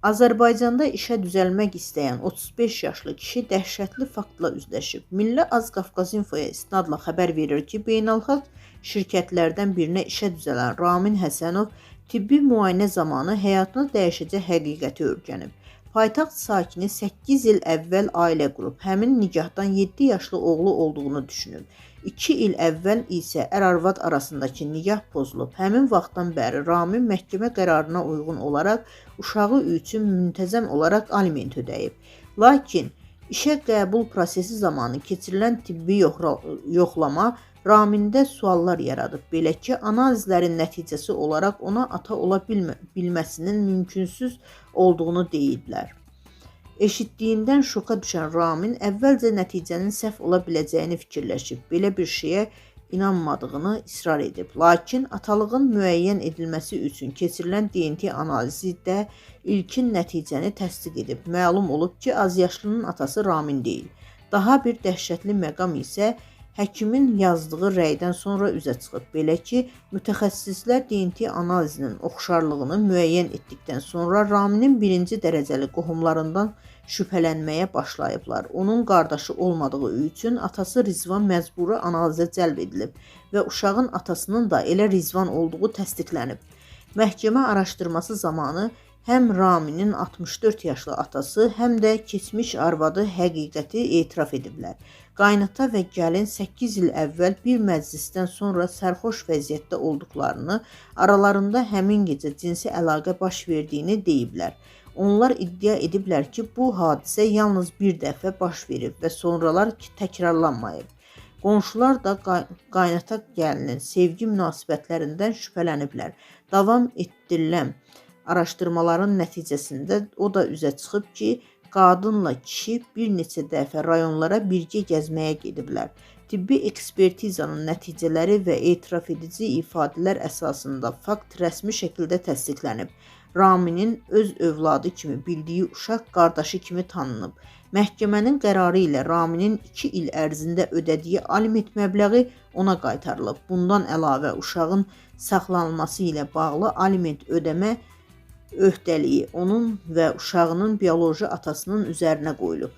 Azərbaycanda işə düzəlmək istəyən 35 yaşlı kişi dəhşətli faktla üzləşib. Milli Az-Qafqaz-İnfoya istinadla xəbər verir ki, beynəlxalq şirkətlərdən birinə işə düzələn Ramin Həsənov tibbi müayinə zamanı həyatını dəyişəcək həqiqəti öyrənib. Paytaxt sakini 8 il əvvəl ailə qurub, həmin nikahdan 7 yaşlı oğlu olduğunu düşünüb. 2 il əvvəl isə ər-arvad arasındakı nikah pozulub. Həmin vaxtdan bəri Ramin məhkəmə qərarına uyğun olaraq uşağı üçün müntəzəm olaraq aliment ödəyib. Lakin işə qəbul prosesi zamanı keçirilən tibbi yoxlama Ramində suallar yaradıb. Belə ki, analizlərin nəticəsi olaraq ona ata ola bilməsinin mümkünsüz olduğunu deyiblər. Eşitdiyindən şoka düşən Ramin əvvəlcə nəticənin səhv ola biləcəyini fikirləşib, belə bir şeyə inanmadığını israr edib. Lakin atalığın müəyyən edilməsi üçün keçirilən DNT analizi də ilkin nəticəni təsdiq edib. Məlum olub ki, azyaşlının atası Ramin deyil. Daha bir dəhşətli məqam isə həkimin yazdığı rəydən sonra üzə çıxıb. Belə ki, mütəxəssislər DNT analizinin oxşarlığını müəyyən etdikdən sonra Raminin birinci dərəcəli qohumlarından şübhələnməyə başlayıblar. Onun qardaşı olmadığı üçün atası Rizvan məcburi analizə cəlb edilib və uşağın atasının da elə Rizvan olduğu təsdiqlənib. Məhkəmə araşdırması zamanı həm Raminin 64 yaşlı atası, həm də keçmiş arvadı həqiqəti etiraf ediblər. Qaynata və gəlin 8 il əvvəl bir məclisdən sonra sərxoş vəziyyətdə olduqlarını, aralarında həmin gecə cinsi əlaqə baş verdiyini deyiblər. Onlar iddia ediblər ki, bu hadisə yalnız bir dəfə baş verib və sonralar təkrarlanmayıb. Qonşular da qaynata gəlinin sevgi münasibətlərindən şübhələniblər. Davam etdirilən araşdırmaların nəticəsində o da üzə çıxıb ki, qadınla kişi bir neçə dəfə rayonlara birgə gəzməyə gediblər. Tibbi ekspertizanın nəticələri və etiraf edici ifadələr əsasında fakt rəsmi şəkildə təsdiqlənib. Raminin öz övladı kimi bildiyi uşaq qardaşı kimi tanınıb. Məhkəmənin qərarı ilə Raminin 2 il ərzində ödədiyi aliment məbləği ona qaytarılıb. Bundan əlavə uşağın saxlanılması ilə bağlı aliment ödəmə öhdəliyi onun və uşağının bioloji atasının üzərinə qoyulub.